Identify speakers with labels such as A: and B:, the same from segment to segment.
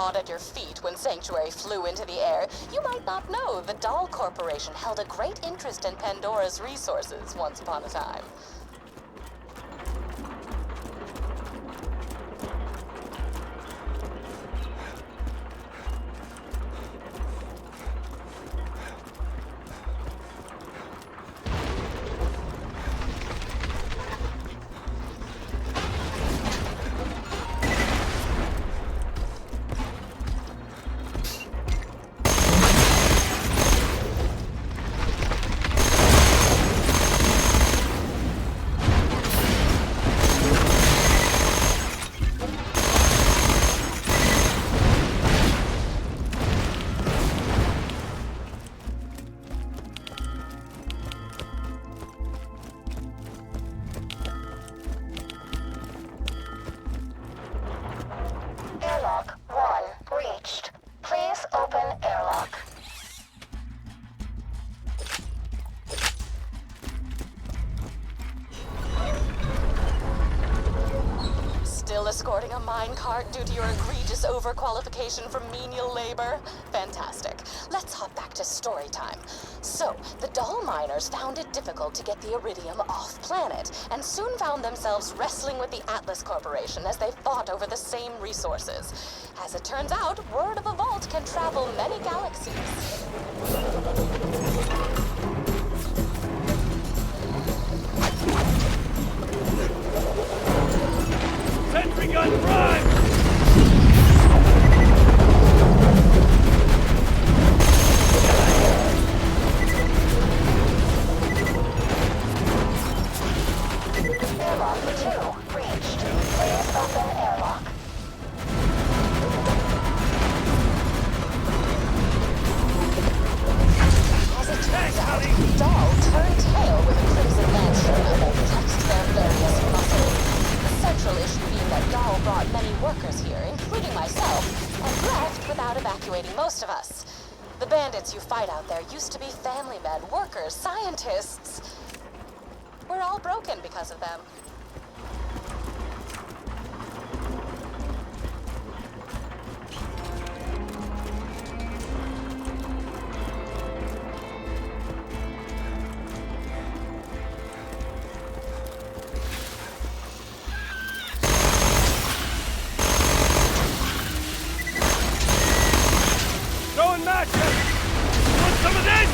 A: thawed at your feet when Sanctuary flew into the air, you might not know the Doll Corporation held a great interest in Pandora's resources once upon a time.
B: Airlock 1 breached. Please open airlock.
A: Still escorting a minecart due to your egregious overqualification for menial labor? Fantastic. Let's hop back to story time. So, the doll miners found it difficult to get the iridium off planet, and soon found themselves wrestling with the Atlas Corporation as they fought over the same resources. As it turns out, word of a vault can travel many galaxies.
C: Sentry gun prime!
B: Airlock 2 breached. Please open airlock.
A: As it turns out, Doll turned tail with a crimson lantern and flexed their various muscles. The central issue being that Doll brought many workers here, including myself, and left without evacuating most of us. The bandits you fight out there used to be family men, workers, scientists. We're all broken because of them.
C: Throwing matches! Want some of this?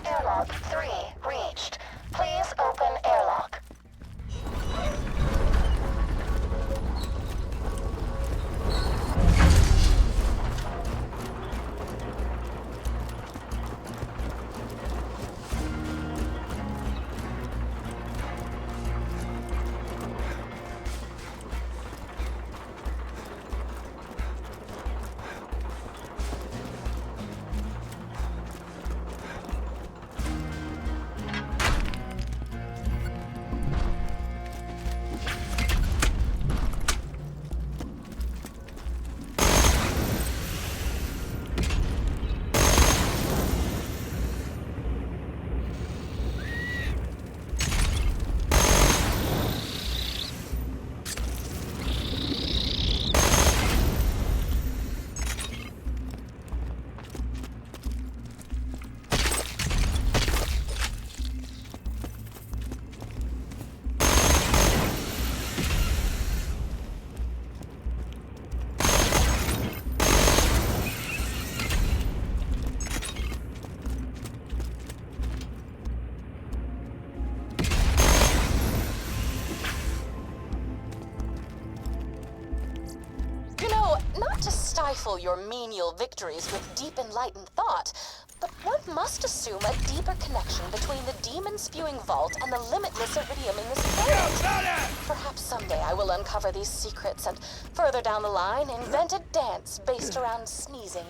B: Airlock 3 breached. Please open airlock.
A: Not to stifle your menial victories with deep enlightened thought, but one must assume a deeper connection between the demon-spewing vault and the limitless iridium in this planet. Perhaps someday I will uncover these secrets and, further down the line, invent a dance based around sneezing.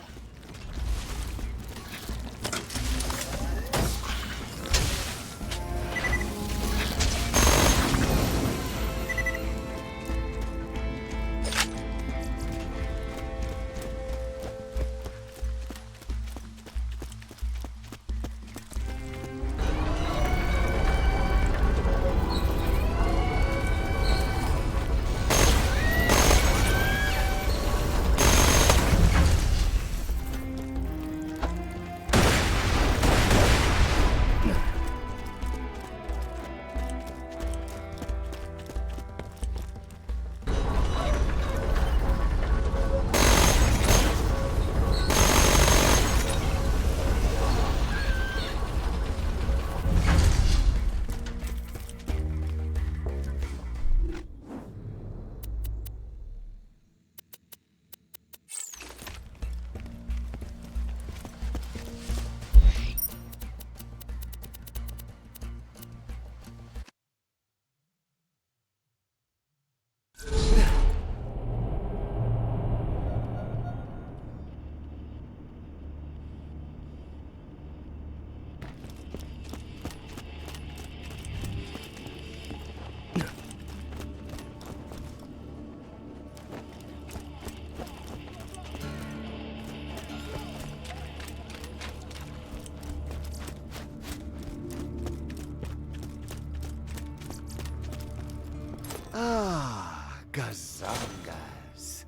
D: Gazongas.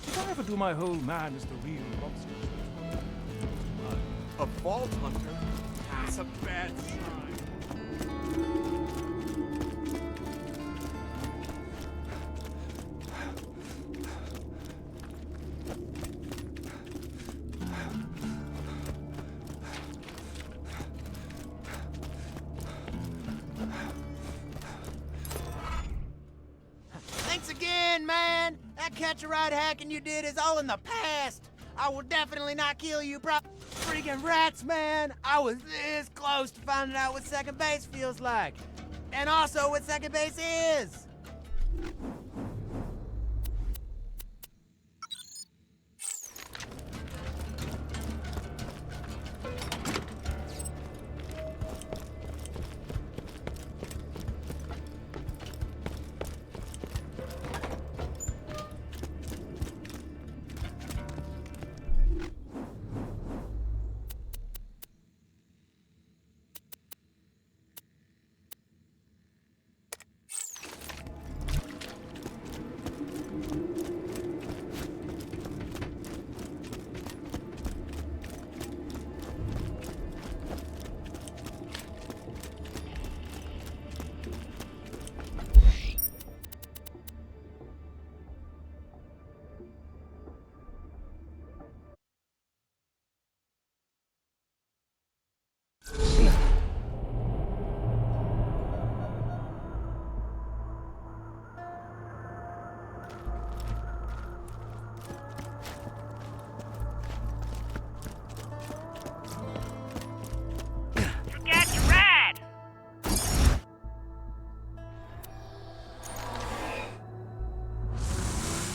C: Did I ever do my whole man as the real monster?
D: A vault hunter?
C: That's a bad sign.
E: Thanks again, man! That catch-a-ride hacking you did is all in the past! I will definitely not kill you, bro. Freaking rats, man! I was this close to finding out what second base feels like. And also what second base is!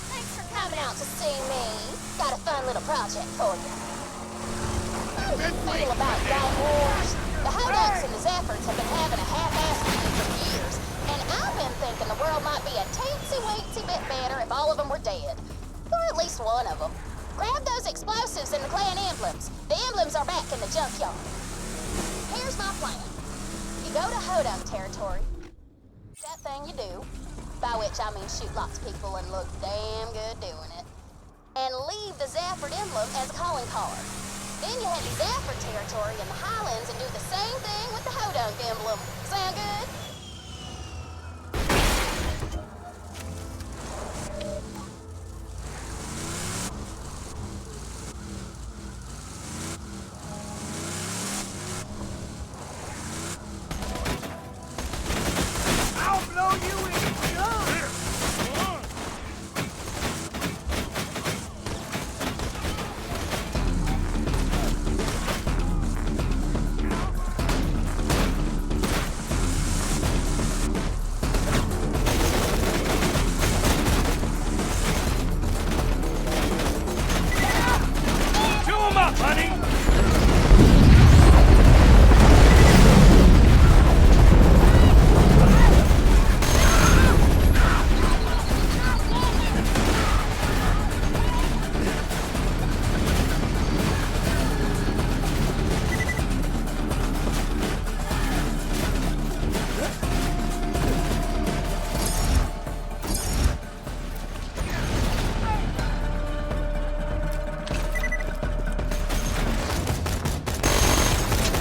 A: Thanks for coming out to see me. Got a fun little project for you. How do you feel about gang wars? The Hodunks and the Zephyrs have been having a half-assed feud for years, and I've been thinking the world might be a teensy-weensy bit better if all of them were dead. Or at least one of them. Grab those explosives and the clan emblems. The emblems are back in the junkyard. Here's my plan. You go to Hodunk territory. That thing you do. By which I mean shoot lots of people and look damn good doing it. And leave the Zephyr emblem as a calling card. Then you head to Zephyr territory in the Highlands and do the same thing with the Hodunk emblem. Sound good?
C: I'll blow you in the gun! Chew 'em up, honey!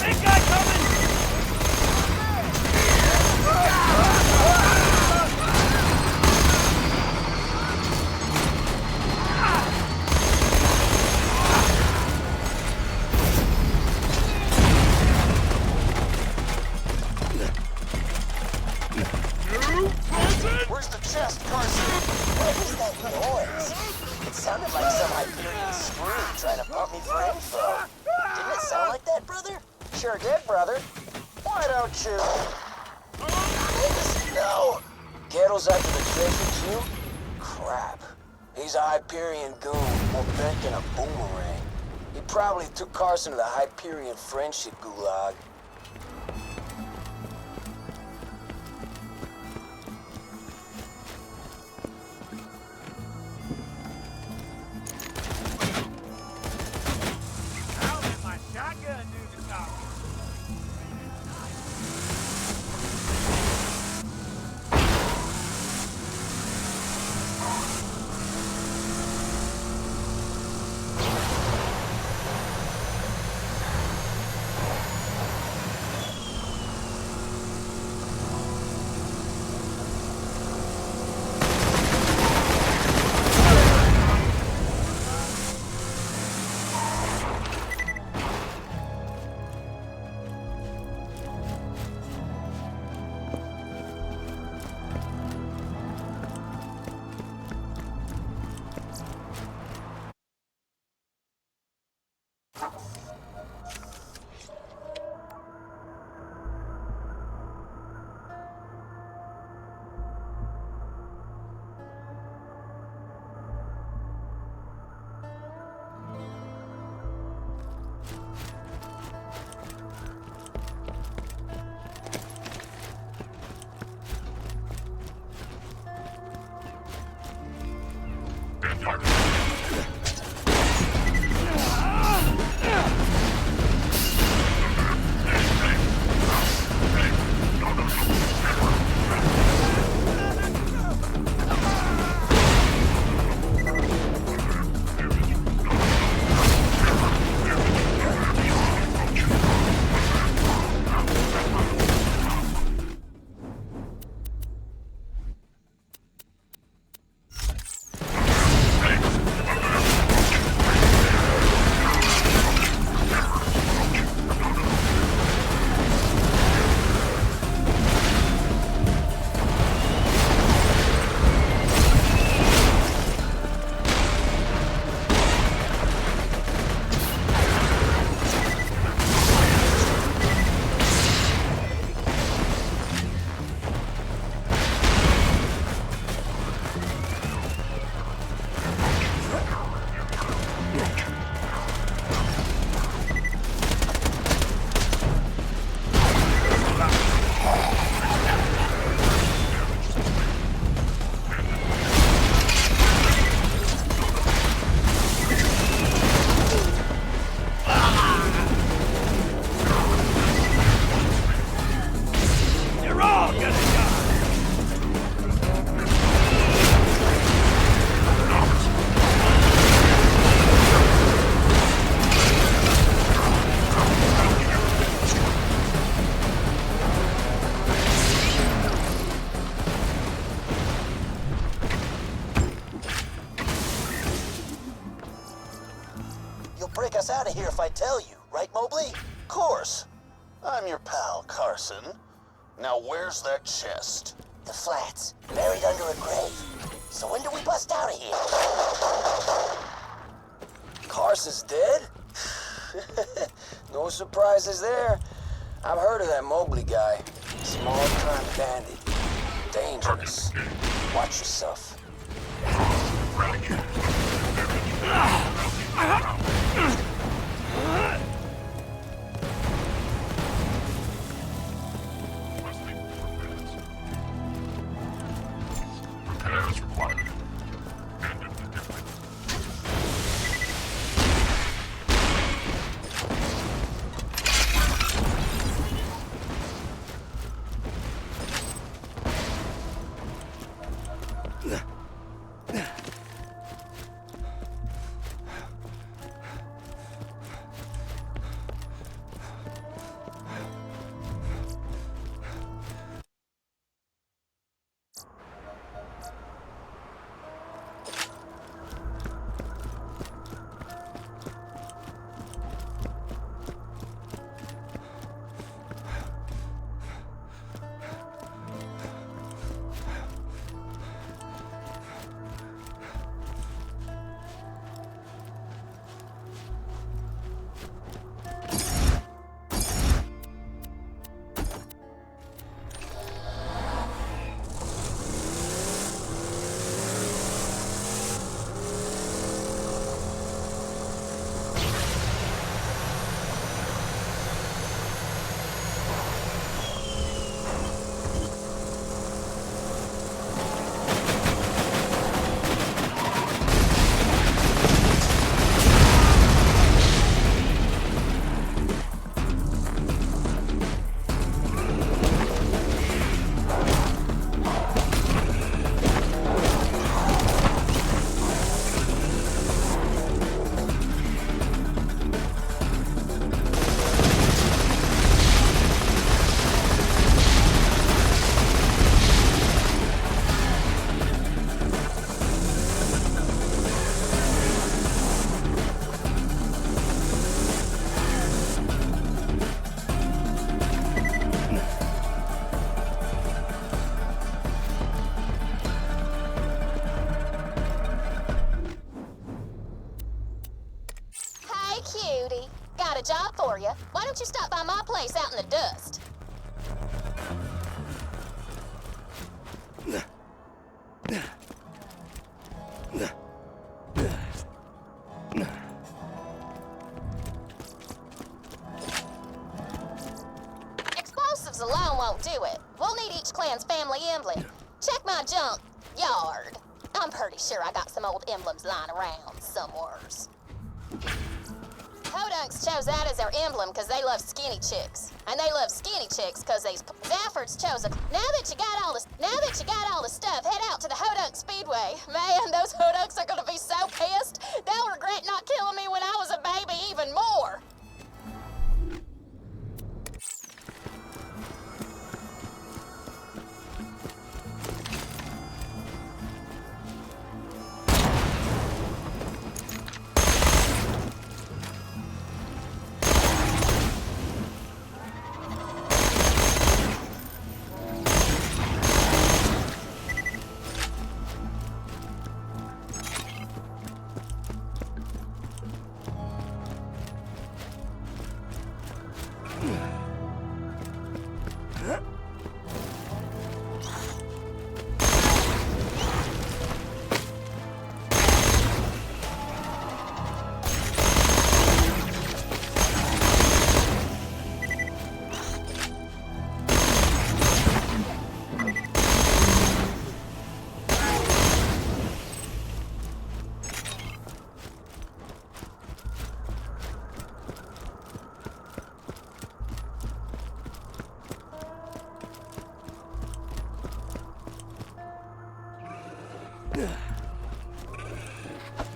C: Big guy coming!
F: Where's the chest, Carson? What is that noise? It sounded like some Hyperion screw trying to pump me for info. Didn't it sound like that, brother? Sure did, brother. Why don't you... No! Kettle's after the treasure, too? Crap. He's a Hyperion goon, more bent than a boomerang. He probably took Carson to the Hyperion Friendship Gulag.
C: I'll let my shotgun do the talking.
F: Break us out of here if I tell you, right, Mobley? Course. I'm your pal, Carson. Now where's that chest? The flats, buried under a grave. So when do we bust out of here? Carson's dead? No surprises there. I've heard of that Mobley guy. Small-time bandit. Dangerous. Watch yourself.
D: Repairs required. End of the difference.
A: got a job for you. Why don't you stop by my place out in the dust? Explosives alone won't do it. We'll need each clan's family emblem. Check my junk yard. I'm pretty sure I got some old emblems lying around somewheres. Hodunks chose that as their emblem because they love skinny chicks. And they love skinny chicks because these Zaffords chose a... Now that you got all the stuff, head out to the Hodunk Speedway. Man, those Hodunks are gonna be so pissed. They'll regret not killing me when I was a baby even more.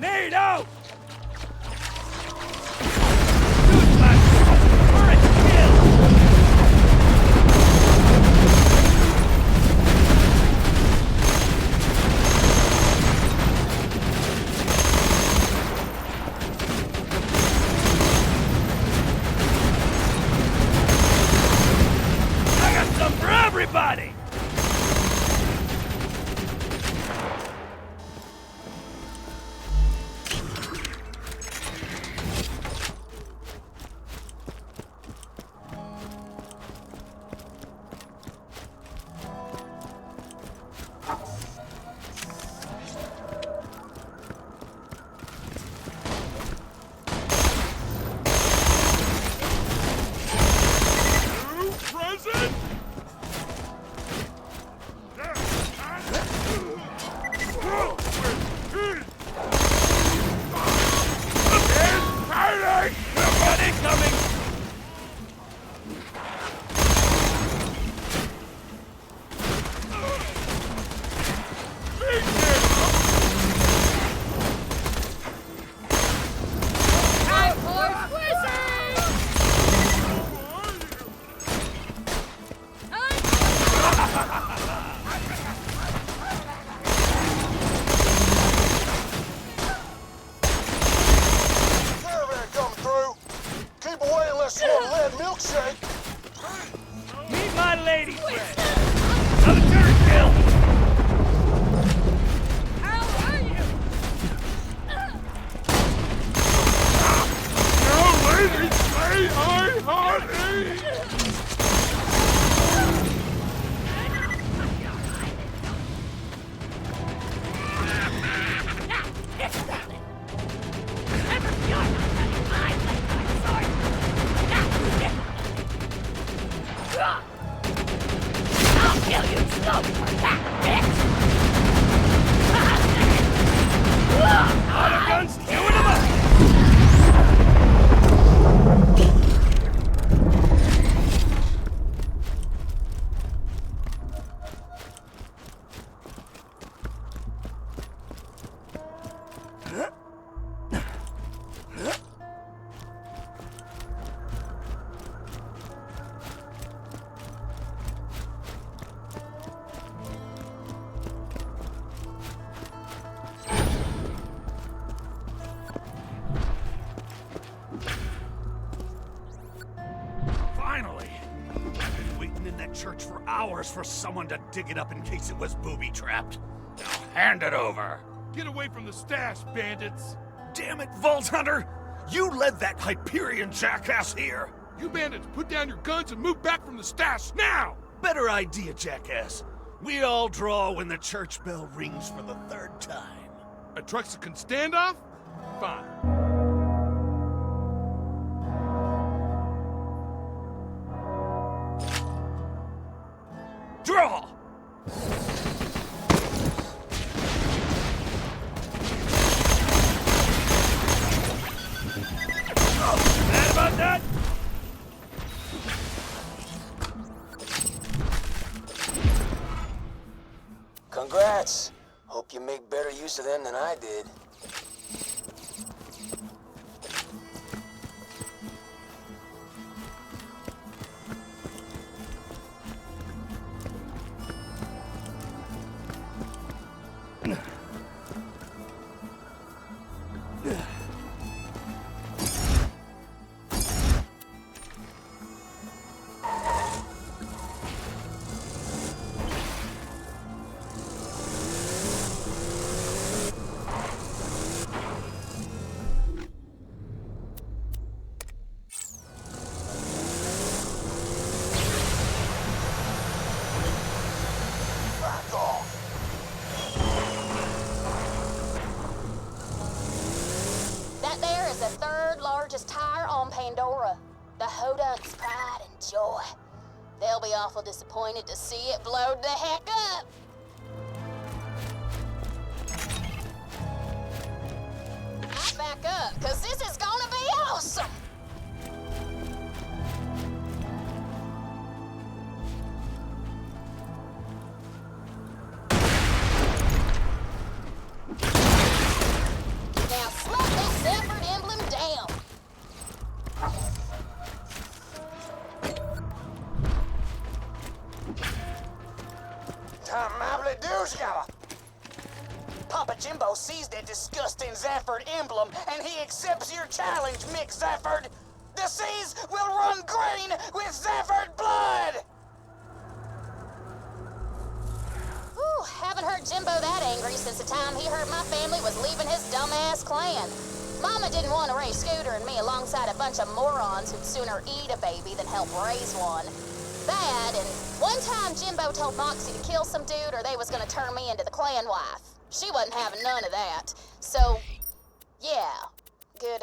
C: NATO! I got some for everybody! Meet my lady friend. Another turret kill.
D: How are you?
C: No lady, say hi, honey.
D: I'll kill you slowly for that, bitch!
C: Auto guns, chewing them up. Finally! I've been waiting in that church for hours for someone to dig it up in case it was booby-trapped. Now hand it over!
G: Get away from the stash, bandits!
C: Damn it, Vault Hunter! You led that Hyperion jackass here!
G: You bandits, put down your guns and move back from the stash now!
C: Better idea, jackass. We all draw when the church bell rings for the third time.
G: A Truxican standoff? Fine.
C: Draw! Mad about that?
F: Congrats. Hope you make better use of them than I did. Back off.
A: That there is the third largest tire on Pandora. The Hodun's pride and joy. They'll be awful disappointed to see it blowed the heck up. Back up, cause this is gonna be awesome. Now slap that Zephyr emblem down.
F: Tamably douchegabba. Papa Jimbo sees that disgusting Zafford emblem, and he accepts your challenge, Mick Zafford. The seas will run green with Zafford blood!
A: Whew, haven't heard Jimbo that angry since the time he heard my family was leaving his dumbass clan. Mama didn't want to raise Scooter and me alongside a bunch of morons who'd sooner eat a baby than help raise one. That, and one time Jimbo told Moxie to kill some dude or they was gonna turn me into the clan wife. She wasn't having none of that. So, yeah. Good.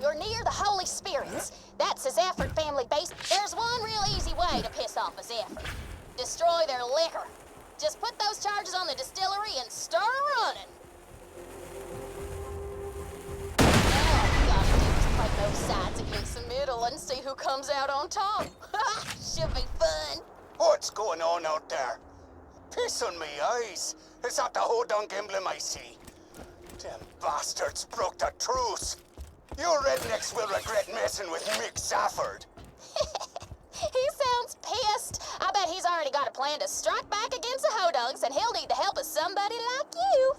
A: You're near the Holy Spirits. That's a Zephyr family base. There's one real easy way to piss off a Zephyr. Destroy their liquor. Just put those charges on the distillery and start running. Now all you gotta do is play both sides against the middle and see who comes out on top. Should be fun.
F: What's going on out there? Piss on me eyes. Is that the Hodunk emblem I see? Them bastards broke the truce. You rednecks will regret messing with Mick Zafford.
A: He sounds pissed. I bet he's already got a plan to strike back against the Hodunks, and he'll need the help of somebody like you.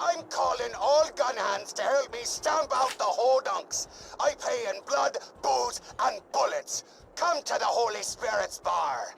F: I'm calling all gun hands to help me stamp out the Hodunks. I pay in blood, booze, and bullets. Come to the Holy Spirit's bar.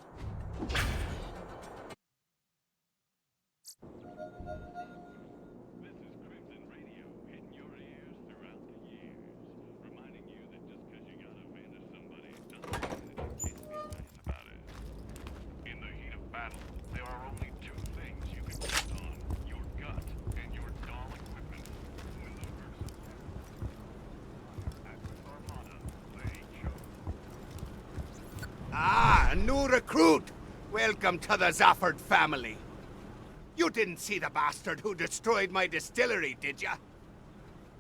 H: Ah, a new recruit! Welcome to the Zafford family. You didn't see the bastard who destroyed my distillery, did ya?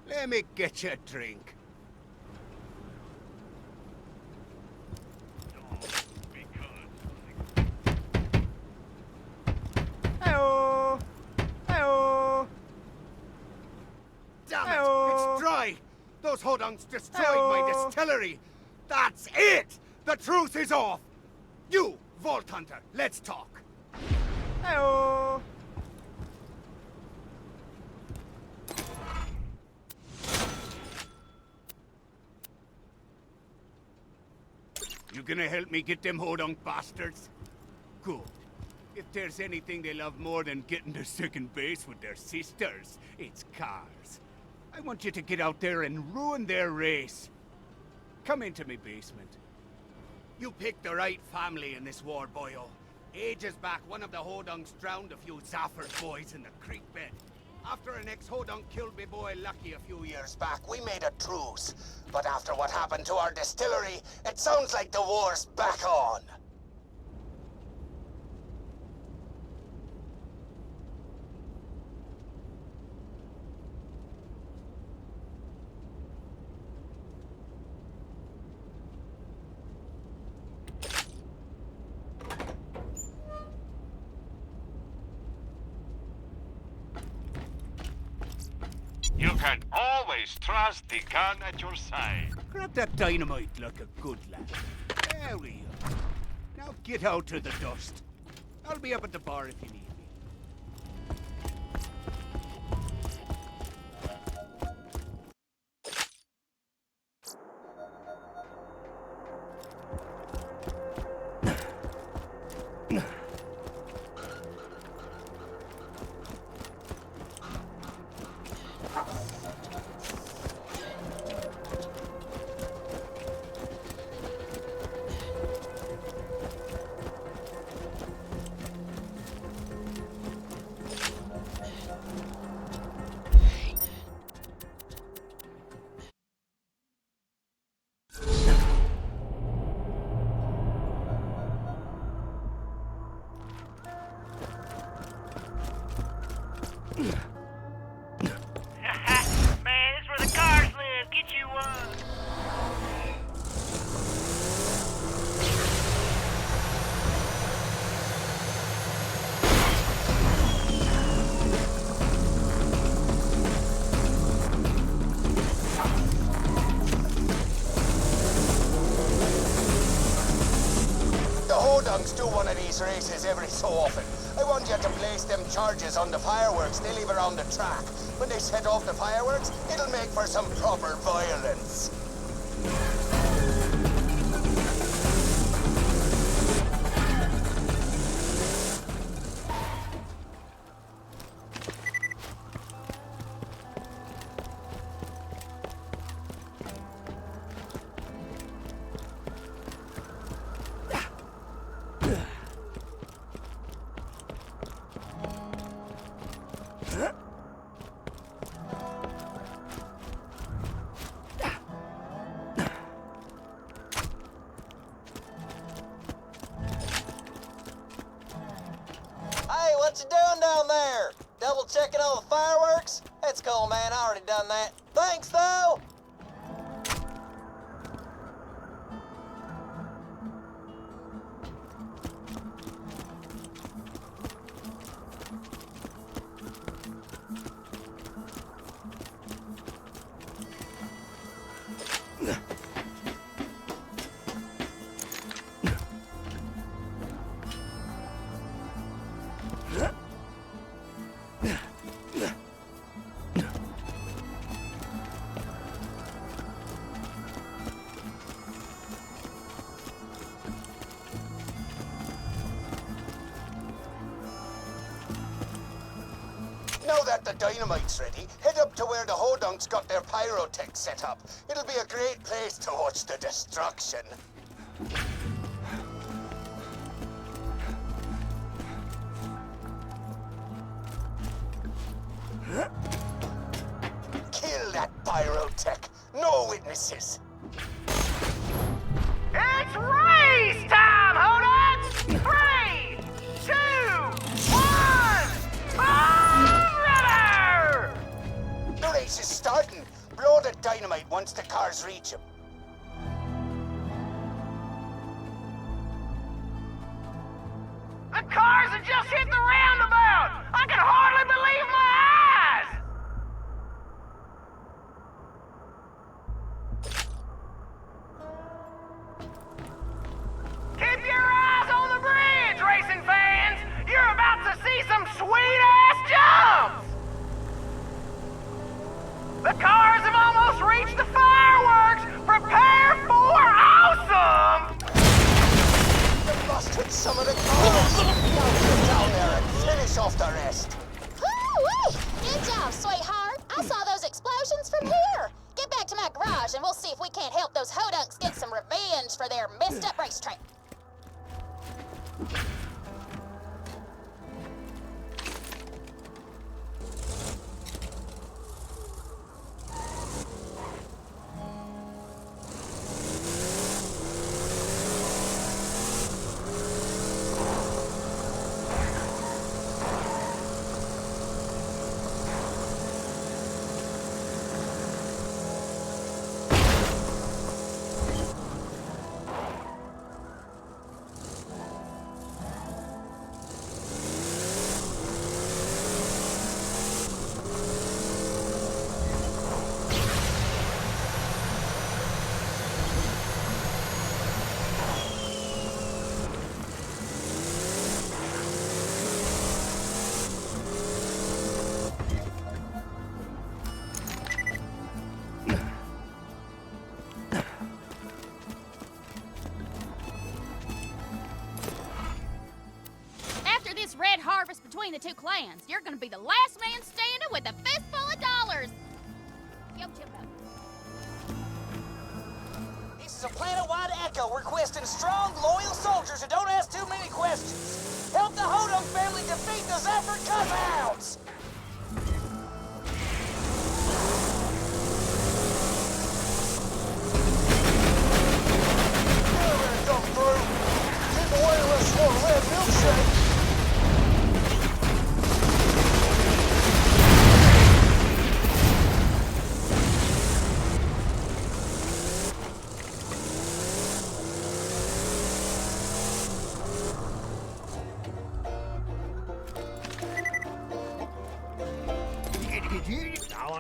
H: Let me get you a drink. Hey-oh! Hey-oh! Damn it, it's dry! Those hodunks destroyed my distillery! That's it! The truth is off! You, Vault Hunter, let's talk.
E: Hey-oh.
H: You gonna help me get them hodunk bastards? Good. If there's anything they love more than getting to second base with their sisters, it's cars. I want you to get out there and ruin their race. Come into me basement. You picked the right family in this war, boyo. Ages back, one of the hodunks drowned a few Zafford boys in the creek bed. After an ex-hodunk killed me boy Lucky a few years back, we made a truce. But after what happened to our distillery, it sounds like the war's back on.
C: You can always trust the gun at your side.
H: Grab that dynamite like a good lad. There we are. Now get out to the dust. I'll be up at the bar if you need me.
D: Man, this is where the cars live. Get you one.
F: The hodunks do one of these races every so often. I want you to place them charges on the fireworks they leave around the track. When they set off the fireworks, it'll make for some proper violence. Hey, what you doing down there? Double checking all the fireworks? That's cool, man. I already done that. Thanks, though. Now that the dynamite's ready, head up to where the hodunks got their pyrotech set up. It'll be a great place to watch the destruction. Kill that pyrotech. No witnesses.
D: It's race time, hodunks! 3, 2, 1,
F: The race is starting. Blow the dynamite once the cars reach him.
D: The cars have just hit the roundabout! I can hardly believe my eyes!
F: soft arrest.
A: Woo-wee! Good job, sweetheart. I saw those explosions from here. Get back to my garage and we'll see if we can't help those hodunks get some revenge for their messed up racetrack.
I: Red harvest between the two clans. You're gonna be the last man standing with a fistful of dollars. Yo, Chippo.
F: This is a planet-wide echo requesting strong, loyal soldiers who don't ask too many questions. Help the Hodunk family defeat the Zephyr Cuzhounds! Come through. Keep away unless you want a red milkshake.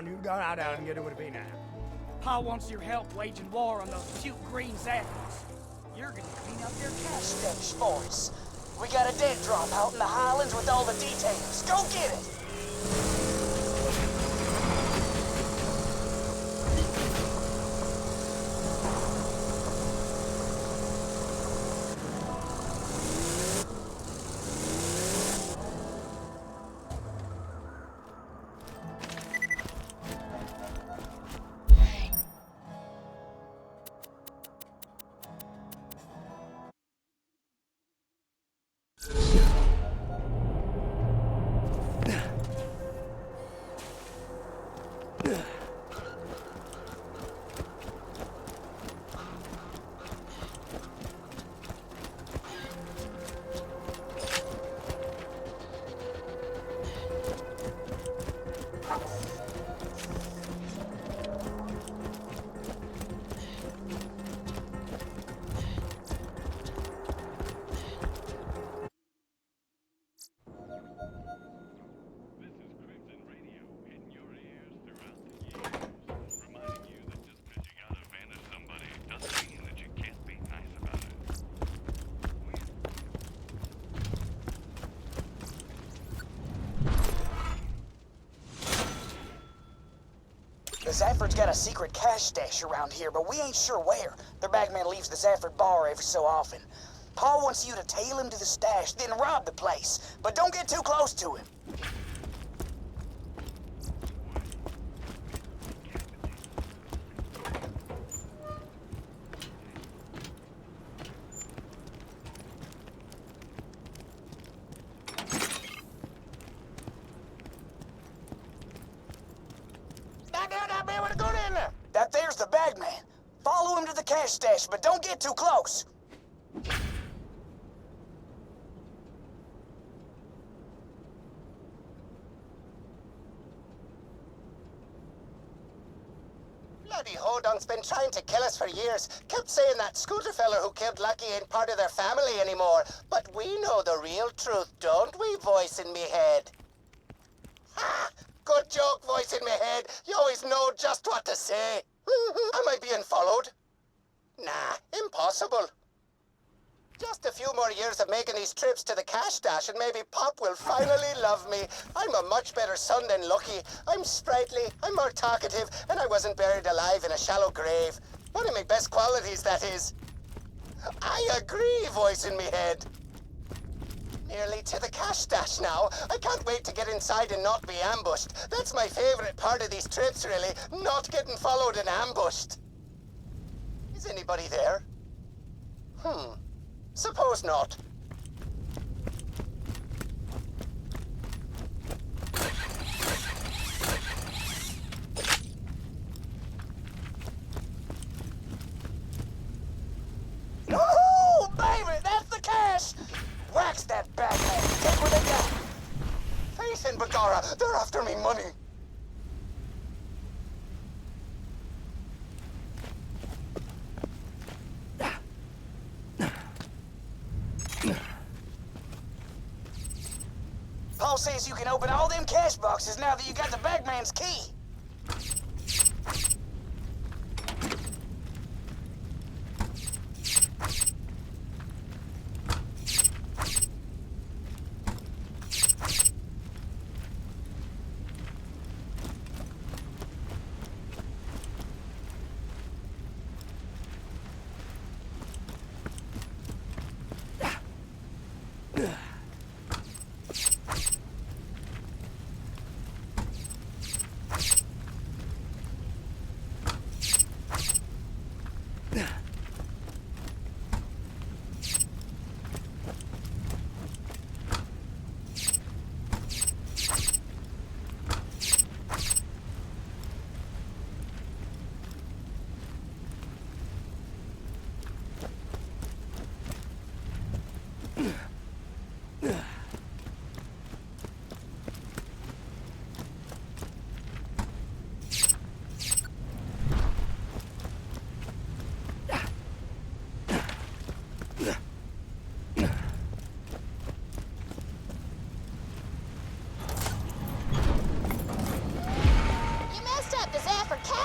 E: You go out and get it with a now.
D: Pa wants your help waging war on those cute green Zephyrs. You're gonna clean up their cash.
F: Stash for us. We got a dead drop out in the Highlands with all the details. Go get it! The Zafford's got a secret cash stash around here, but we ain't sure where. Their bagman leaves the Zafford bar every so often. Paul wants you to tail him to the stash, then rob the place. But don't get too close to him. That there's the bagman. Follow him to the cash stash, but don't get too close. Bloody Hodunk's been trying to kill us for years. Kept saying that scooter fella who killed Lucky ain't part of their family anymore. But we know the real truth, don't we, voice in me head? Ha! Good joke, voice in me head. You always know just what to say. Am I being followed? Nah, impossible. Just a few more years of making these trips to the cash stash and maybe Pop will finally love me. I'm a much better son than Lucky. I'm sprightly, I'm more talkative, and I wasn't buried alive in a shallow grave. One of my best qualities, that is. I agree, voice in me head. Nearly to the cash stash now. I can't wait to get inside and not be ambushed. That's my favorite part of these trips, really. Not getting followed and ambushed. Is anybody there? Suppose not. Oh, baby, that's the cash! Wax that bag man. Take what they got. Face in, Pandora. They're after me money. Paul says you can open all them cash boxes now that you got the bagman's key.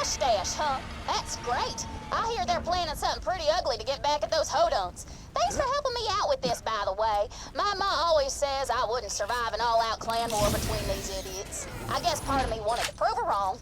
A: Stash, huh? That's great. I hear they're planning something pretty ugly to get back at those hodunks. Thanks for helping me out with this, by the way. My ma always says I wouldn't survive an all-out clan war between these idiots. I guess part of me wanted to prove her wrong.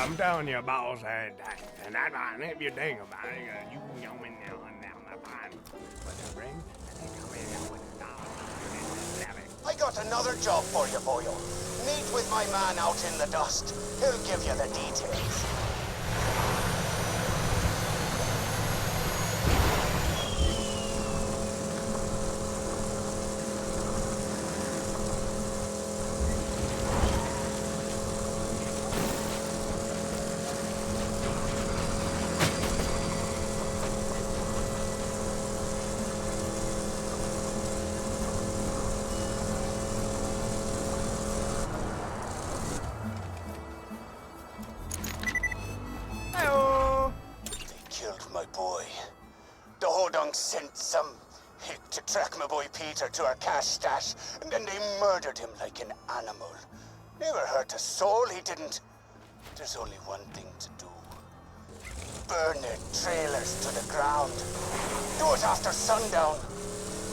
G: I'm telling you, boss, and that's fine. If you think about it, you know me now and down the pine. But the ring, they come in here with $1 and
H: I got another job for you, boyo. Meet with my man out in the dust. He'll give you the details. My boy. The Hodunk sent some hick to track my boy Peter to our cash stash, and then they murdered him like an animal. Never hurt a soul, he didn't. There's only one thing to do. Burn their trailers to the ground. Do it after sundown.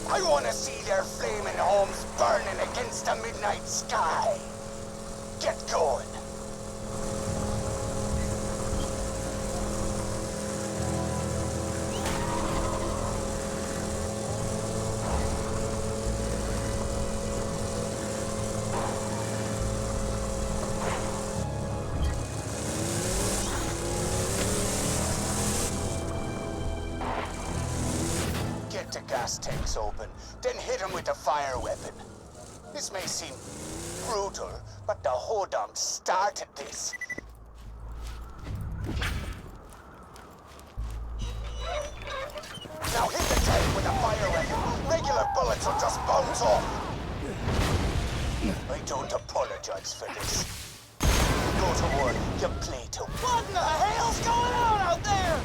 H: I want to see their flaming homes burning against the midnight sky. Get going. The gas tanks open, then hit him with the fire weapon. This may seem brutal, but the Hodunk started this. Now hit the tank with a fire weapon. Regular bullets will just bounce off. I don't apologize for this. You go to war, you play to... What in the hell's going on out there?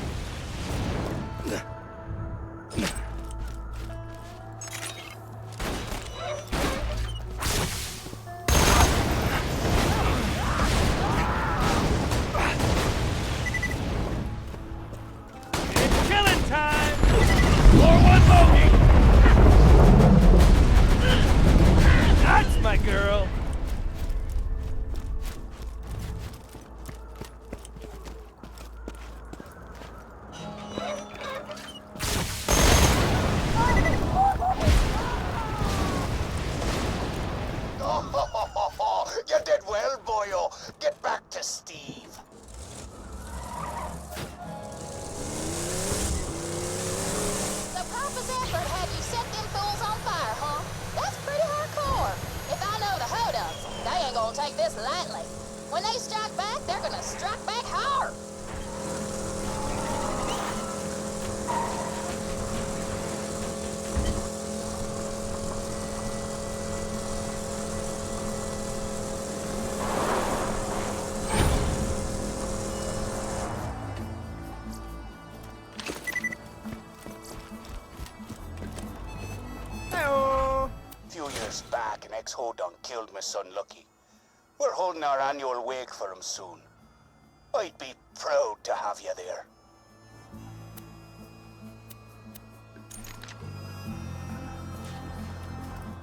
D: Girl.
H: You did well, boyo. Get back to Steve.
I: So Papa's effort had you set them fools on fire, huh? That's pretty hardcore. If I know the Hodunks, they ain't gonna take this lightly. When they strike back, they're gonna strike back hard.
H: Back, an ex-Hodunk killed my son Lucky. We're holding our annual wake for him soon. I'd be proud to have you there.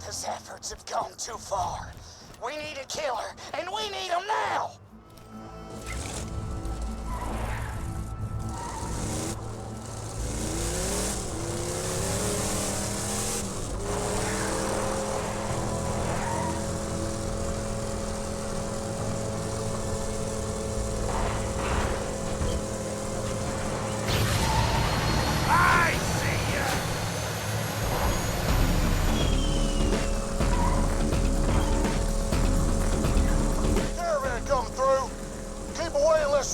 H: His efforts have gone too far. We need a killer, and we need him now!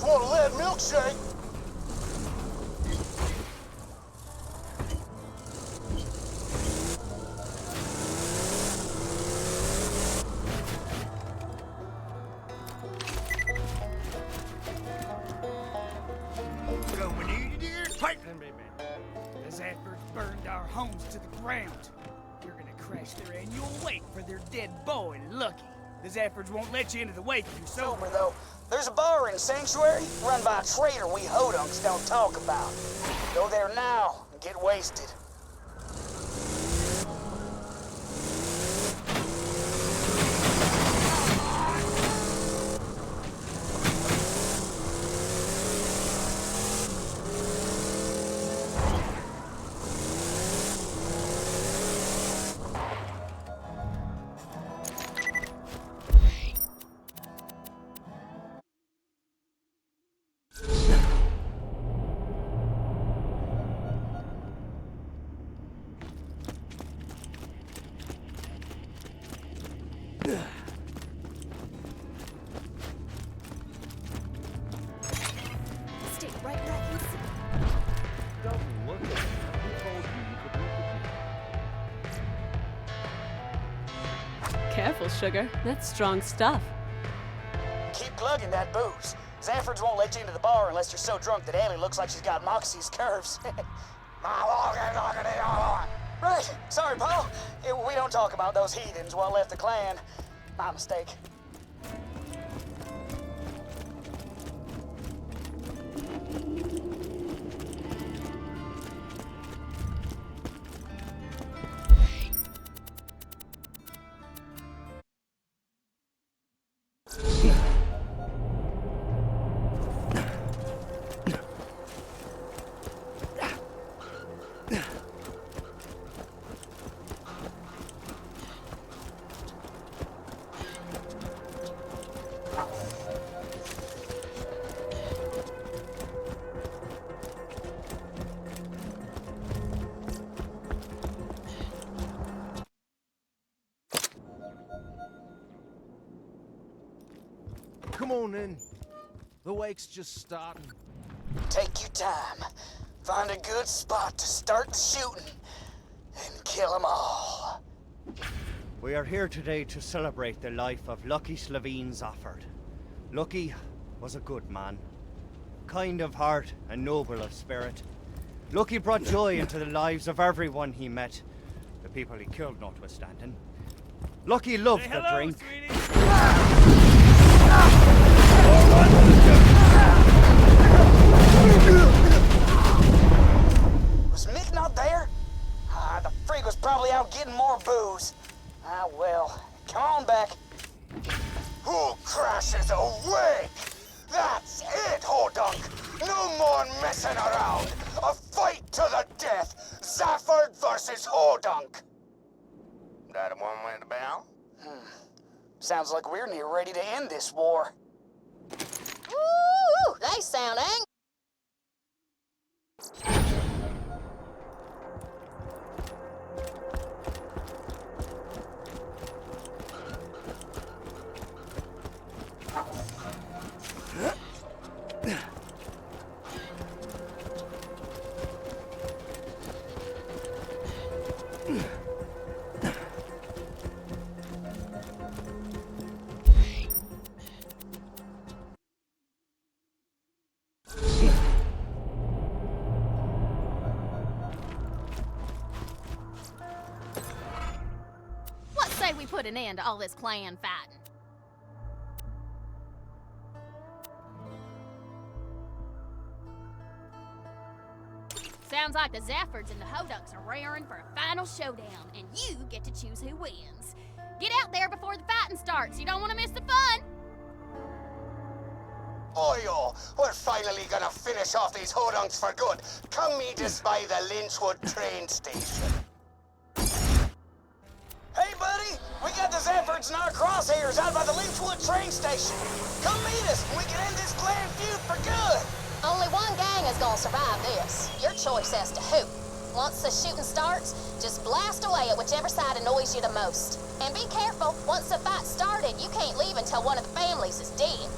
H: Want a lead milkshake?
D: The Zaffers burned our homes to the ground. You're gonna crash their annual wake for their dead boy, Lucky. The Zaffers won't let you into the wake if you're sober.
F: Though. There's a bar in Sanctuary run by a trader we Hodunks don't talk about. Go there now and get wasted.
J: Careful, sugar. That's strong stuff.
F: Keep plugging that booze. Zaffords won't let you into the bar unless you're so drunk that Ellie looks like she's got Moxie's curves. Right. Sorry, Paul. We don't talk about those heathens while left the clan. My mistake.
E: Come on in. The wake's just starting.
F: Take your time. Find a good spot to start shooting. And kill them all.
K: We are here today to celebrate the life of Lucky Slavine Zafford. Lucky was a good man. Kind of heart and noble of spirit. Lucky brought joy into the lives of everyone he met. The people he killed notwithstanding. Lucky loved the drink.
F: Was Mick not there? The freak was probably out getting more booze. Ah, well. Come on back.
H: Who crashes awake? That's it, Hodunk! No more messing around! A fight to the death! Zafford versus Hodunk! That a one with the bell?
F: Sounds like we're near ready to end this war.
I: Woo! They sound angry. What say we put an end to all this clan fighting? Sounds like the Zaffords and the Hodunks are raring for a final showdown, and you get to choose who wins. Get out there before the fighting starts. You don't want to miss the fun.
H: Oyo, we're finally gonna finish off these Hodunks for good. Come meet us by the Lynchwood train station.
F: Hey, buddy! We got the Zaffords in our crosshairs out by the Lynchwood train station. Come meet us, and we can end this clan feud for good.
I: Only one gang is gonna survive this. Your choice as to who. Once the shooting starts, just blast away at whichever side annoys you the most. And be careful, once the fight started, you can't leave until one of the families is dead.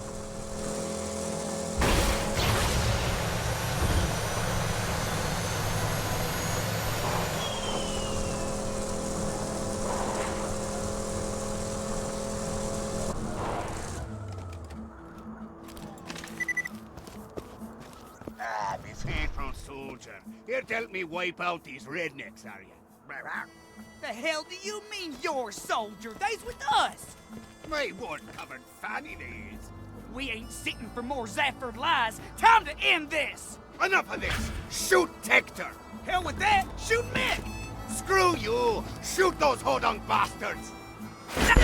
H: Me faithful soldier. Here to help me wipe out these rednecks, are you?
D: The hell do you mean, your soldier? They's with us.
H: My wood-covered fanny days.
D: We ain't sitting for more Zafford lies. Time to end this.
H: Enough of this! Shoot Tector!
D: Hell with that. Shoot Mick.
H: Screw you! Shoot those Hodunk bastards!
C: That's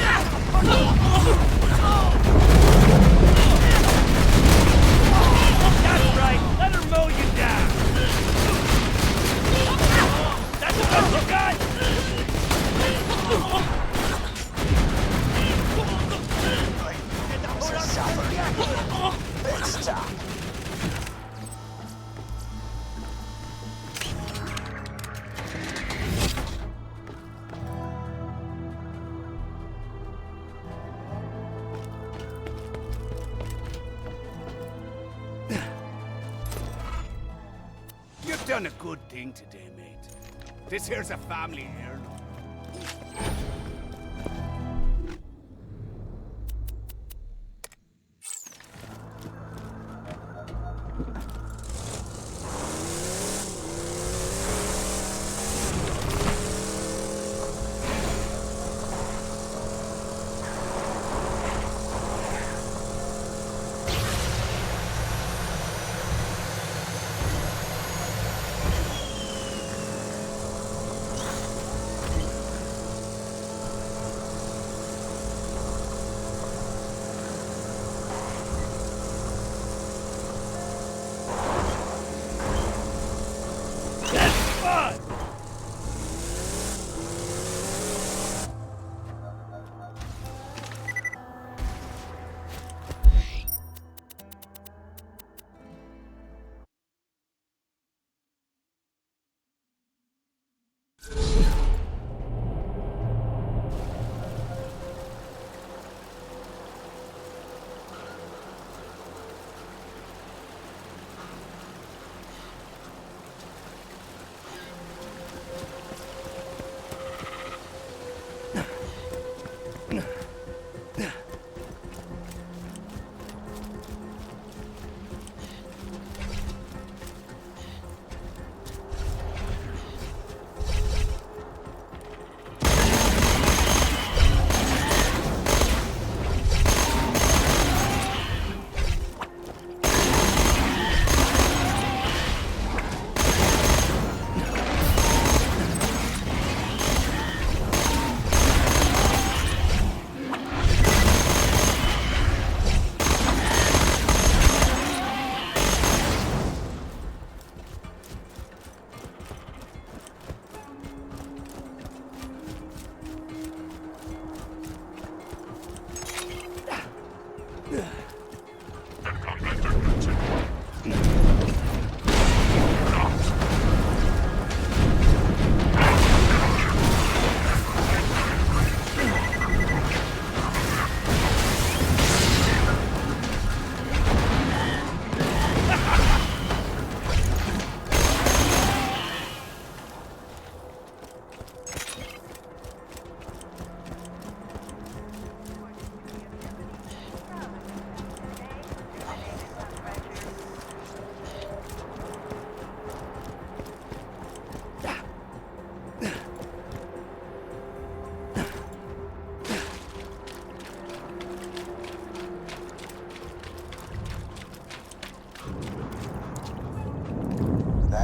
C: right! Let her mow you down! That's the best you got!
F: Let's stop.
H: You've done a good thing today, mate. This here's a family heirloom.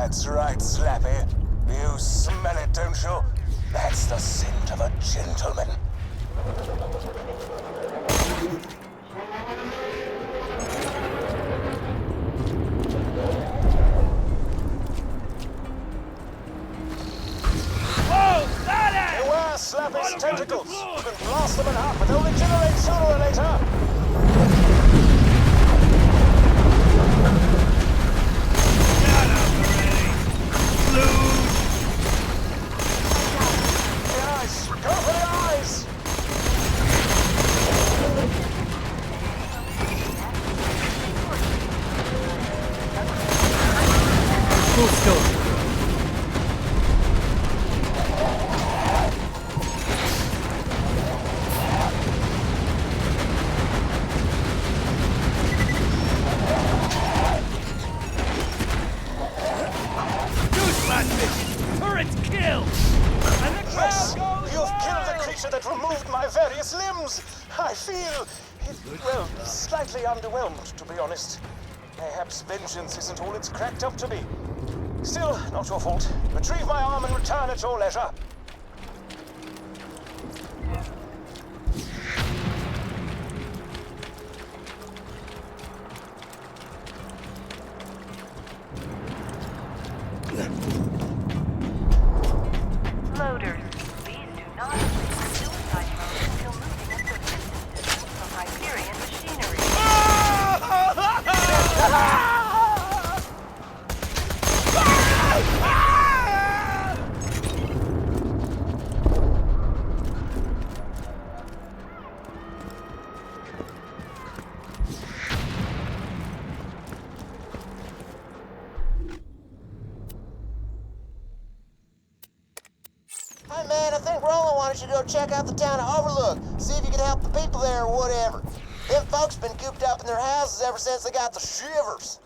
L: That's right, Slappy. You smell it, don't you? That's the scent of a gentleman.
C: Whoa! That
L: Beware Slappy's tentacles! You can blast them in half, but they'll regenerate sooner or later! Yes, go for the eyes!
D: Full scope.
C: Turret's killed! And the
L: Yes!
C: crowd goes
L: You've killed the
C: wild!
L: creature that removed my various limbs! I feel, well, slightly underwhelmed, to be honest. Perhaps vengeance isn't all it's cracked up to be. Still, not your fault. Retrieve my arm and return at your leisure.
B: Loaders, please do not use suicide mode until moving a good distance from Hyperion machinery.
F: Hey man, I think Roland wanted you to go check out the town of Overlook. See if you can help the people there or whatever. Them folks been cooped up in their houses ever since they got the shivers.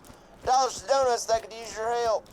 F: Dollars to donuts, they could use your help.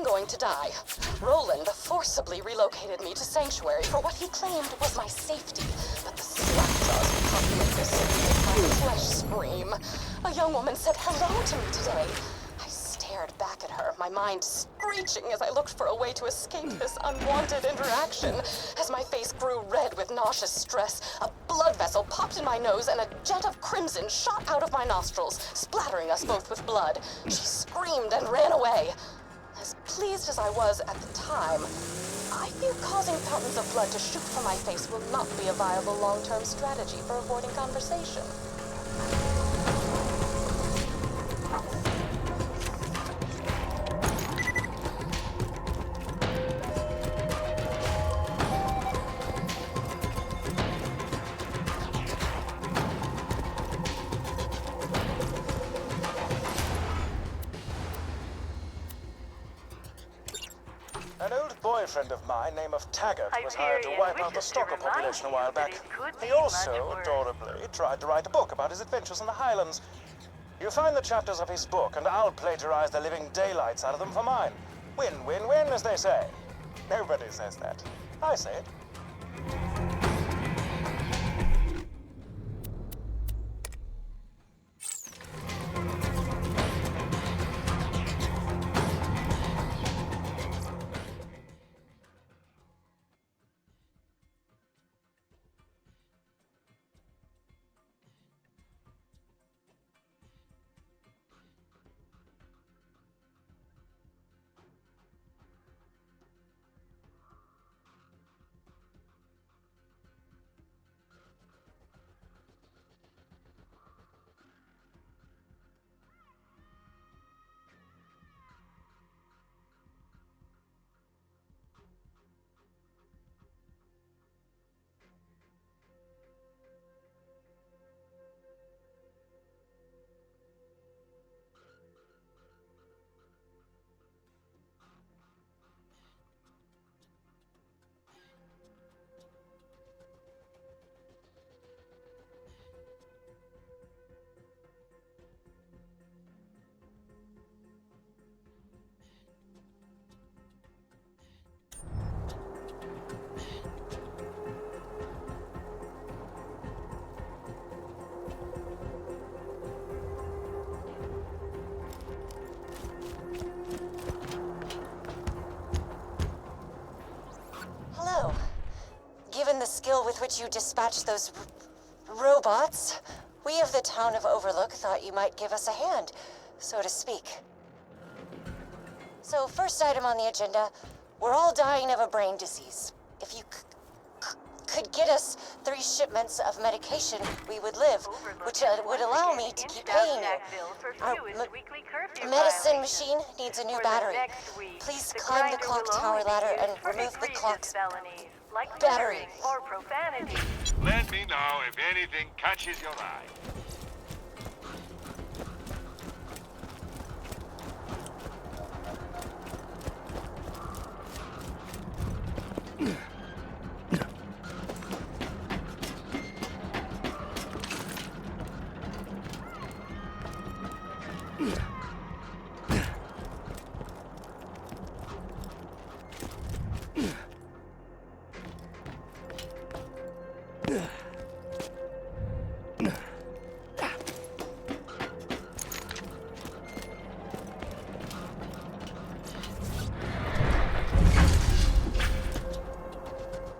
A: Going to die. Roland forcibly relocated me to Sanctuary for what he claimed was my safety, but the slackjaws populate this city make my flesh scream. A young woman said hello to me today. I stared back at her, my mind screeching as I looked for a way to escape this unwanted interaction. As my face grew red with nauseous stress, a blood vessel popped in my nose and a jet of crimson shot out of my nostrils, splattering us both with blood. She screamed and ran away. As pleased as I was at the time, I fear causing fountains of blood to shoot from my face will not be a viable long-term strategy for avoiding conversation.
L: An old boyfriend of mine, name of Taggart, was hired to wipe out the stalker population a while back. He also, adorably, tried to write a book about his adventures in the Highlands. You find the chapters of his book, and I'll plagiarize the living daylights out of them for mine. Win, win, win, as they say. Nobody says that. I say it.
A: which you dispatched those robots, we of the town of Overlook thought you might give us a hand, so to speak. So, first item on the agenda, we're all dying of a brain disease. If you could get us 3 shipments of medication, we would live, which would allow me to keep paying you. Our medicine machine needs a new battery. Please climb the clock tower ladder and remove the clock's battery.
B: Or profanity.
M: Let me know if anything catches your eye.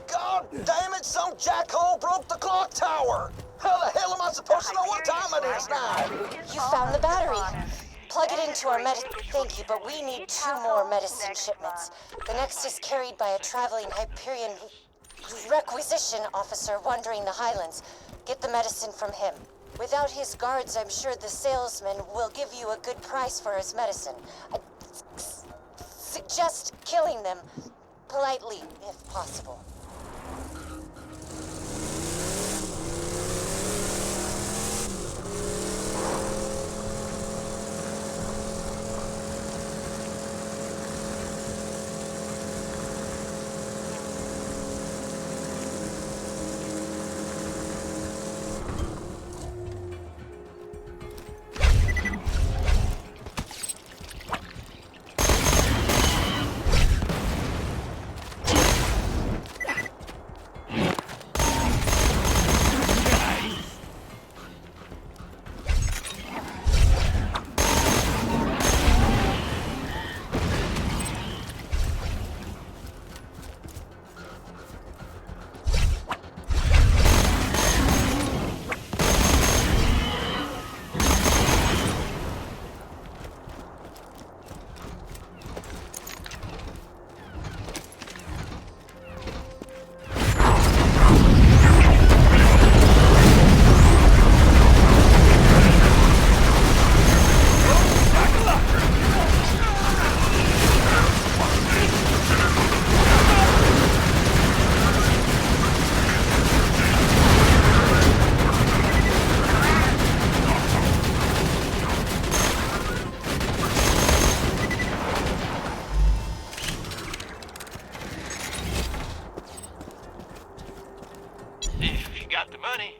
F: God damn it, some jackhole broke the clock tower! How the hell am I supposed to know what time it is now?
A: You found the battery. Plug it into our Thank you, but we need 2 more medicine shipments. The next is carried by a traveling Hyperion requisition officer wandering the Highlands. Get the medicine from him. Without his guards, I'm sure the salesman will give you a good price for his medicine. I suggest killing them politely, if possible.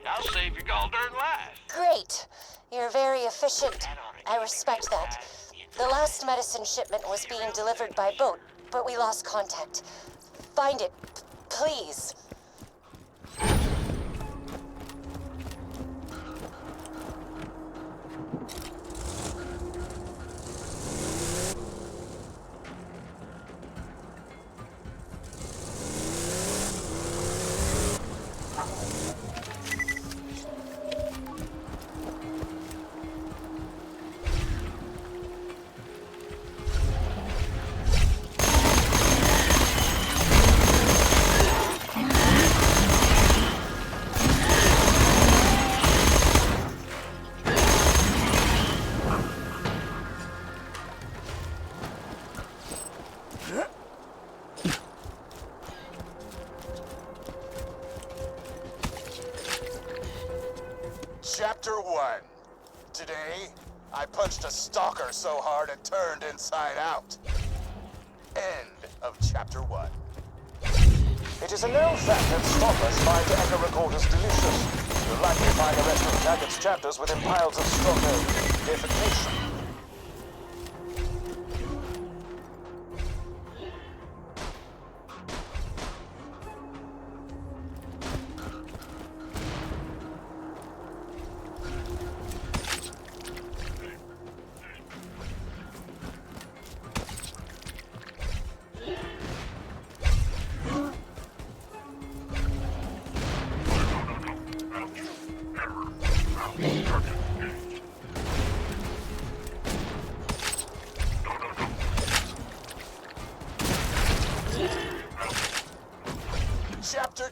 M: I'll save your gall-darn life.
A: Great. You're very efficient. I respect that. The last medicine shipment was being delivered by boat, but we lost contact. Find it, please.
L: Chapter 1. Today, I punched a stalker so hard it turned inside out. End of Chapter 1. It is a known fact that stalkers find Echo recorders delicious. You'll likely find the rest of Taggart's chapters within piles of stalker defecation.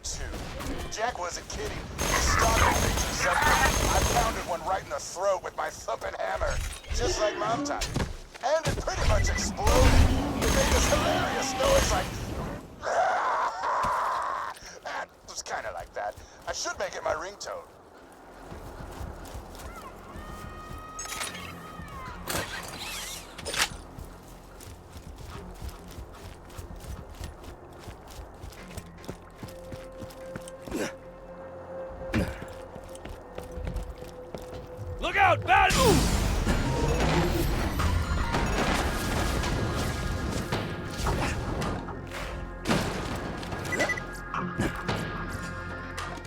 L: too. Jack wasn't kidding. These stalker creatures said I pounded one right in the throat with my thumping hammer, just like Mom taught me. And it pretty much exploded. It made this hilarious noise like... It was kind of like that. I should make it my ringtone.
C: Look out, bad!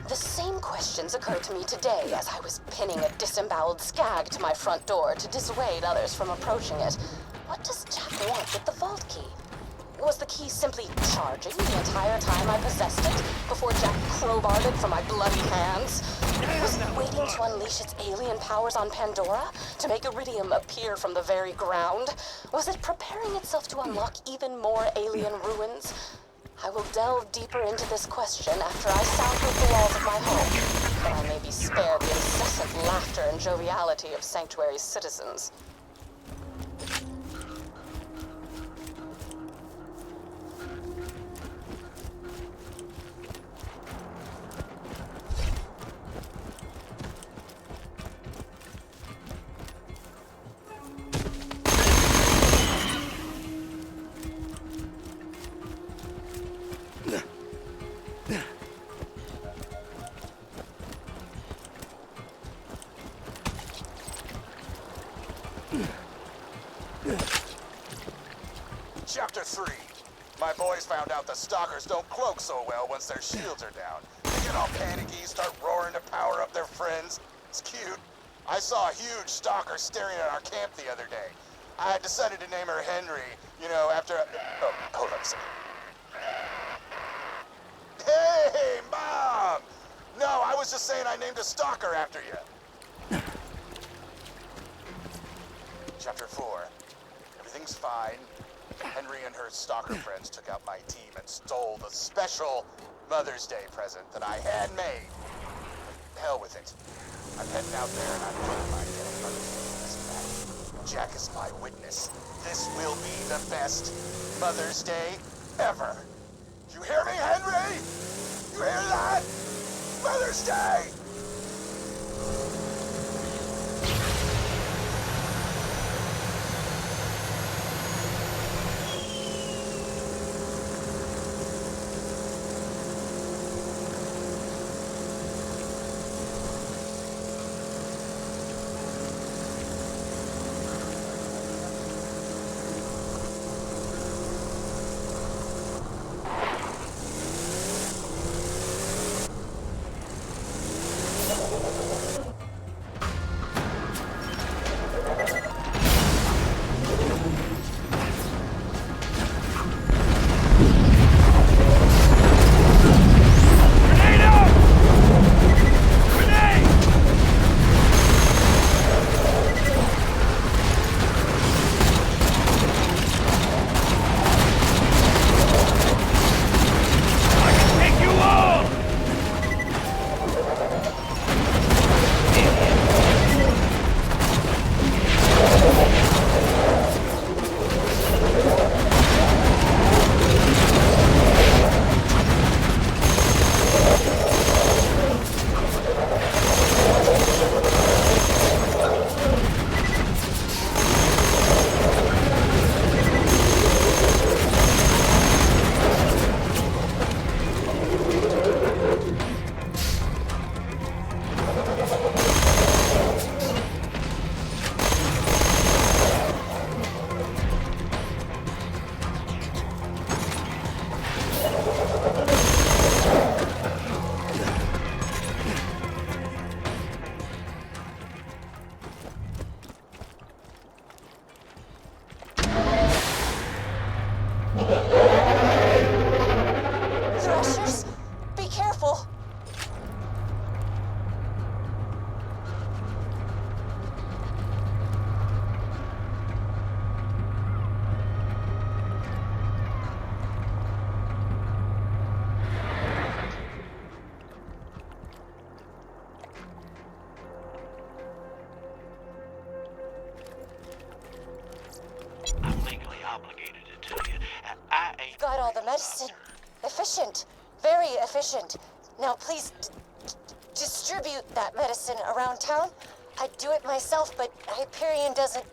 A: The same questions occurred to me today as I was pinning a disemboweled skag to my front door to dissuade others from approaching it. What does Jack want with the vault key? Was the key simply charging the entire time I possessed it before Jack crowbarred it from my bloody hands? Was it waiting to unleash its alien powers on Pandora to make Iridium appear from the very ground? Was it preparing itself to unlock even more alien ruins? I will delve deeper into this question after I soundproof the walls of my home, but I may be spared the incessant laughter and joviality of Sanctuary's citizens.
L: Chapter 3. My boys found out the stalkers don't cloak so well once their shields are down. They get all panicky, start roaring to power up their friends. It's cute. I saw a huge stalker staring at our camp the other day. I had decided to name her Henry, you know, after... Oh, hold on a second. Hey, Mom! No, I was just saying I named a stalker after you. Chapter 4. Everything's fine. Henry and her stalker friends took out my team and stole the special Mother's Day present that I had made. Hell with it. I'm heading out there and I'm putting my getting Mother's Day back. Jack is my witness. This will be the best Mother's Day ever. You hear me, Henry? You hear that? Mother's Day!
A: all the medicine. Efficient. Very efficient. Now please distribute that medicine around town. I'd do it myself, but Hyperion doesn't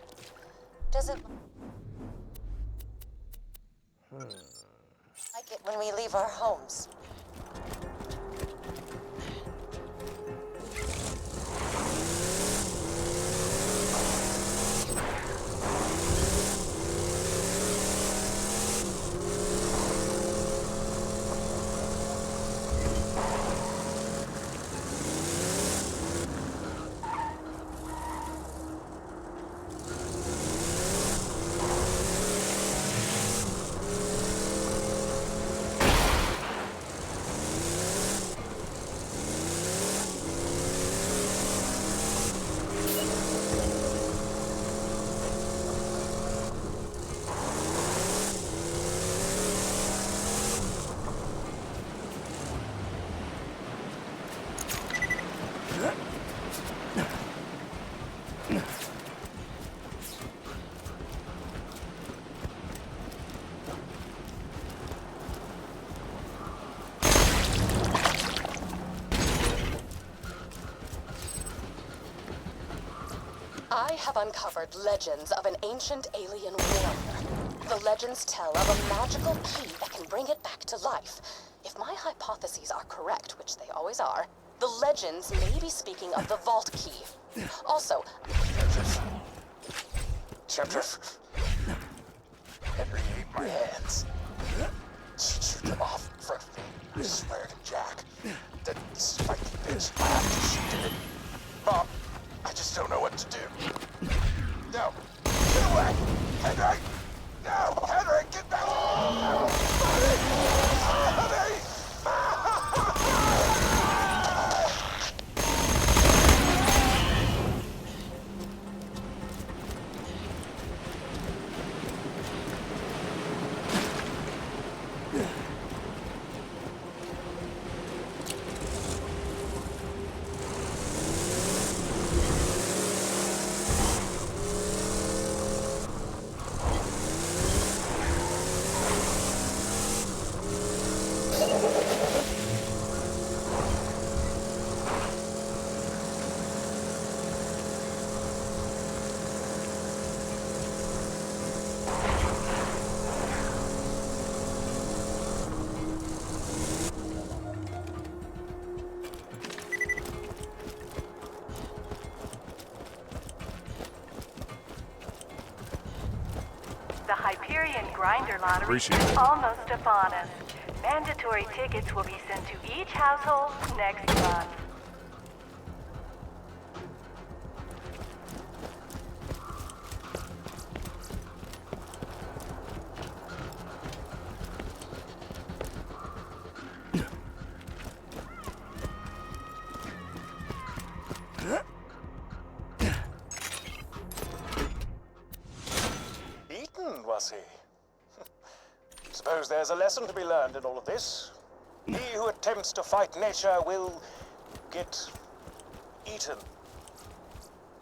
A: like it when we leave our homes. I have uncovered legends of an ancient alien warrior. The legends tell of a magical key that can bring it back to life. If my hypotheses are correct, which they always are, the legends may be speaking of the vault key. Also,
L: Chapter. Henry ate my hands. Shoot them off in front of me. I swear to Jack. That spiky bitch. I have to shoot it. Mom, I just don't know what to do. No. Get away! Henry! No! Henry, get back! No! Henry!
B: The Hyperion Grinder Lottery is almost upon us. Mandatory tickets will be sent to each household next month.
L: Was he? Suppose there's a lesson to be learned in all of this. He who attempts to fight nature will get eaten.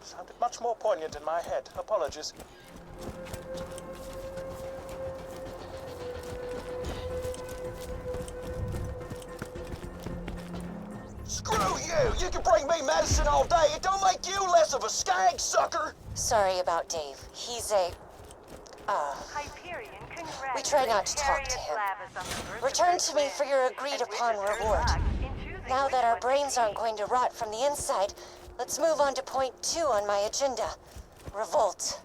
L: Sounded much more poignant in my head. Apologies. Screw you! You can bring me medicine all day. It don't make you less of a skag, sucker!
A: Sorry about Dave. He's a...
B: Hyperion,
A: we try not to talk to him. Return to me for your agreed-upon reward. Now that our brains aren't going to rot from the inside, let's move on to point 2 on my agenda. Revolt.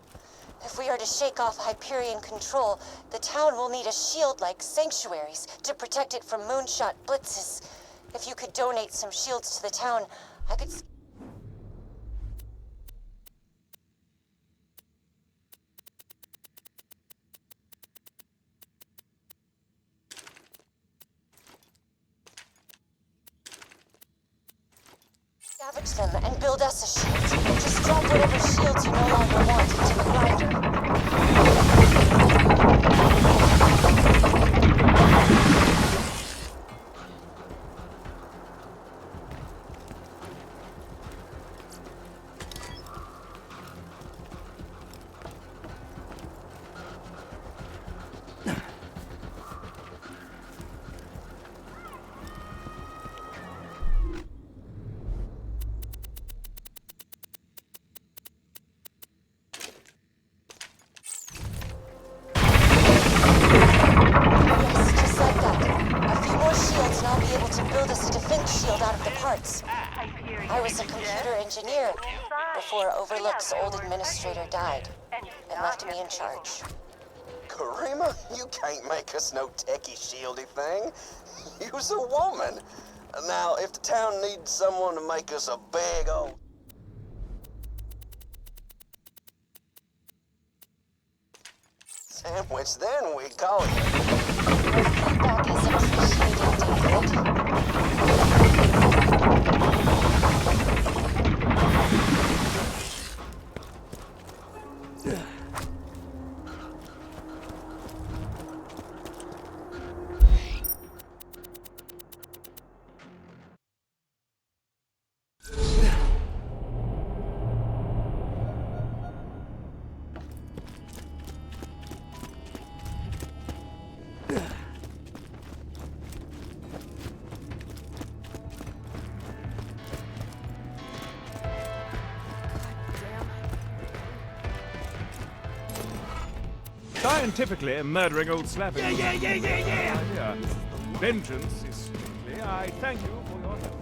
A: If we are to shake off Hyperion control, the town will need a shield like sanctuaries to protect it from moonshot blitzes. If you could donate some shields to the town, I could... salvage them and build us a shield. Just drop whatever shields you no longer want into the grinder. Yes, just like that. A few more shields and I'll be able to build us a defense shield out of the parts. I was a computer engineer before Overlook's old administrator died and left me in charge.
F: Karima, you can't make us no techie shieldy thing. You's a woman. Now, if the town needs someone to make us a big old... sandwich, then we call it.
A: Your feedback is appreciated, David.
N: Scientifically, murdering old slapping. Yeah. Vengeance is strictly. I thank you for your help.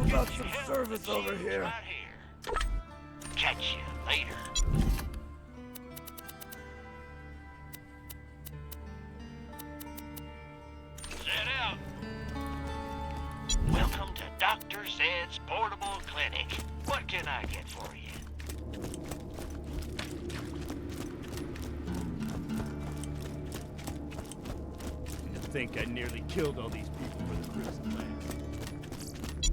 C: Got some service over here.
M: Right here. Catch you later. Set out. Welcome to Dr. Zed's Portable Clinic. What can I get for you?
N: I think I nearly killed all these people for the Crimson Land.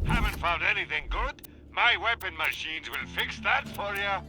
M: Haven't found anything good? My weapon machines will fix that for you.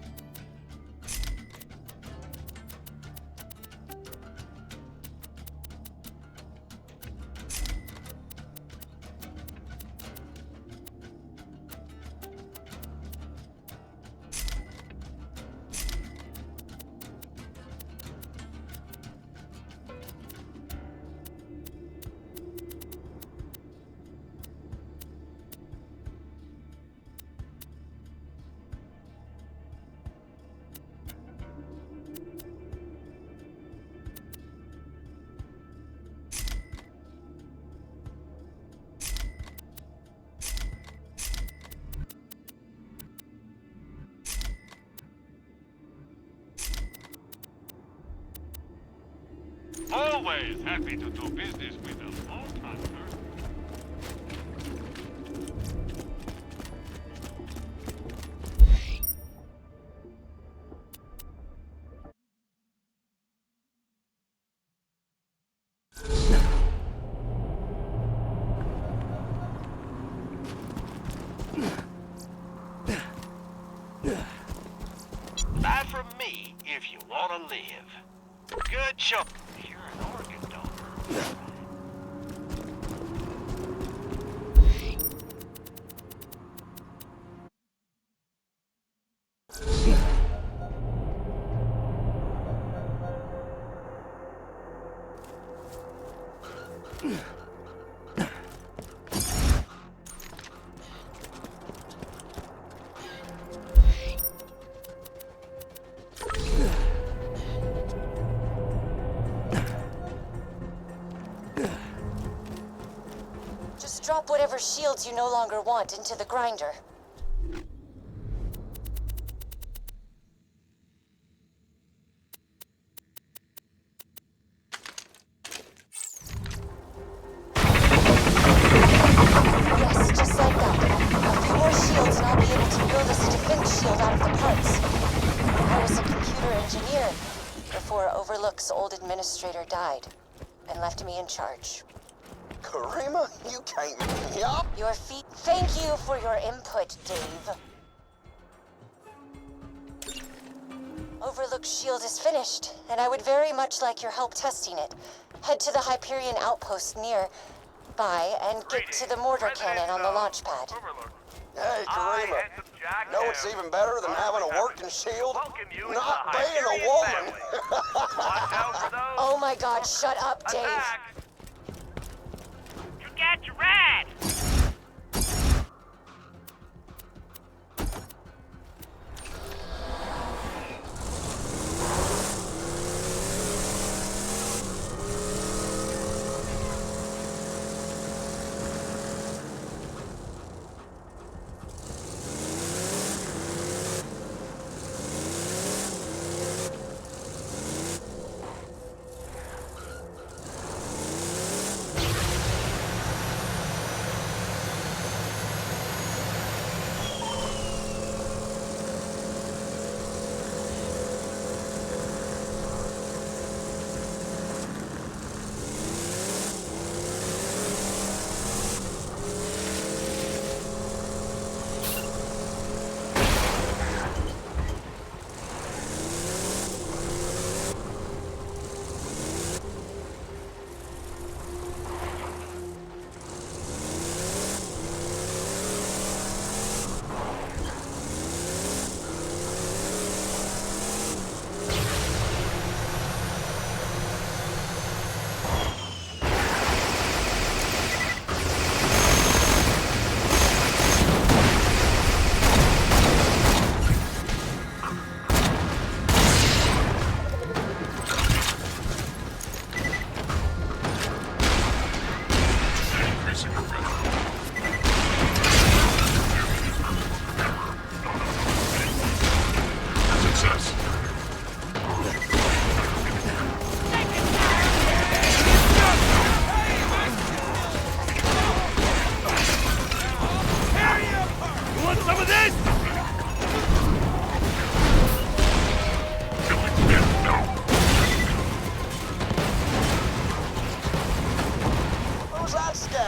M: Always happy to do business with a vault hunter. Buy from me if you want to live. Good show. You're an organ donor.
A: Just drop whatever shields you no longer want into the grinder. Yes, just like that. A few more shields and I'll be able to build us a defense shield out of the parts. I was a computer engineer before Overlook's old administrator died and left me in charge.
F: Karima, you can't make me up.
A: Your feet. Thank you for your input, Dave. Overlook's shield is finished, and I would very much like your help testing it. Head to the Hyperion outpost nearby and get to the mortar cannon on the launch pad.
F: Hey, Karima.
L: Know what's even better than having a working shield? Not being a woman!
A: Oh my god, shut up, Dave.
B: Get red!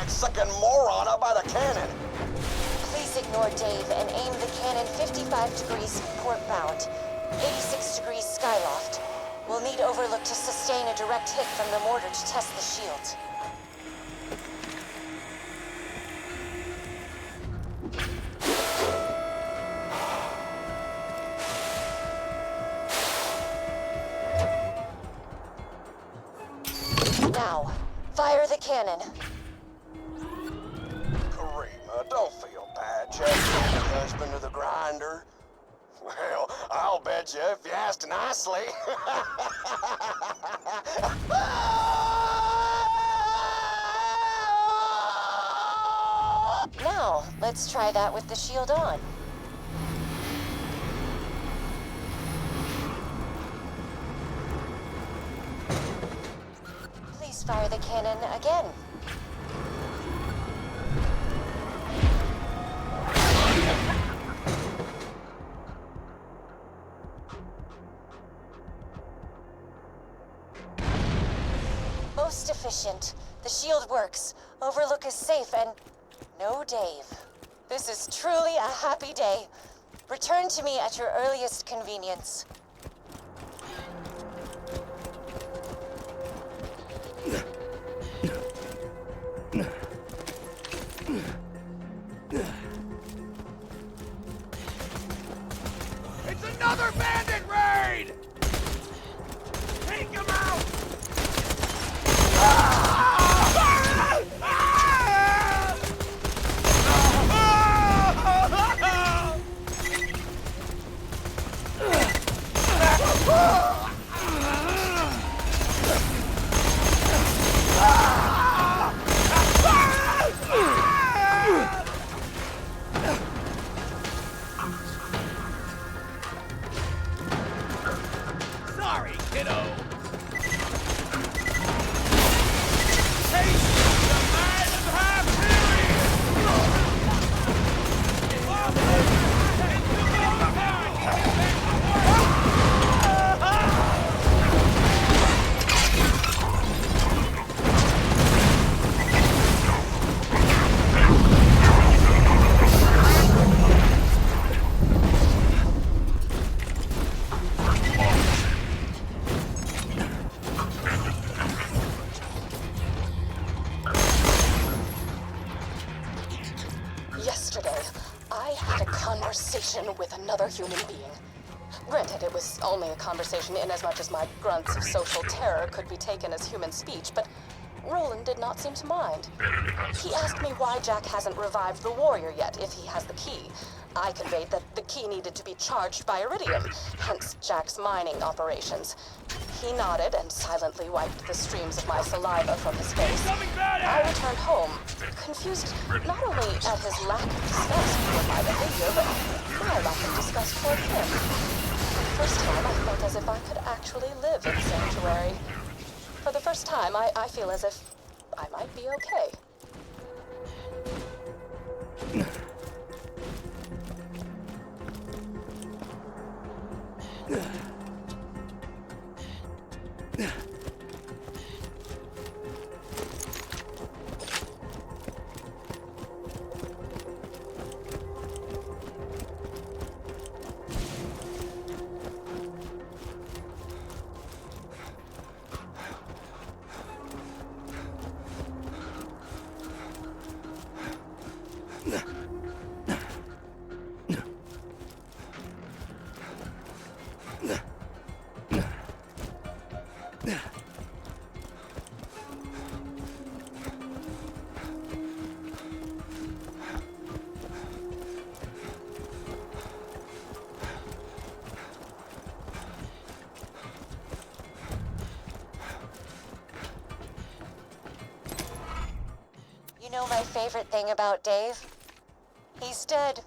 L: Sucking moron up by the cannon.
A: Please ignore Dave and aim the cannon 55 degrees port bound, 86 degrees skyloft. We'll need Overlook to sustain a direct hit from the mortar to test the shield. Now, fire the cannon.
L: Don't feel bad, Jeff. You're the husband of the grinder. Well, I'll bet you if you asked nicely.
A: Now, let's try that with the shield on. Please fire the cannon again. Most efficient. The shield works. Overlook is safe and no Dave. This is truly a happy day. Return to me at your earliest convenience.
E: It's another bandit raid! Take him out! Sorry, kiddo.
A: had a conversation with another human being. Granted, it was only a conversation inasmuch as my grunts of social terror could be taken as human speech, but Roland did not seem to mind. He asked me why Jack hasn't revived the warrior yet, if he has the key. I conveyed that the key needed to be charged by iridium, hence Jack's mining operations. He nodded and silently wiped the streams of my saliva from his face. I returned home, confused not only at his lack of disgust for my behavior, but my lack of disgust toward him. For the first time, I felt as if I could actually live in Sanctuary. For the first time, I feel as if I might be okay.
I: You know my favorite thing about Dave? He's dead.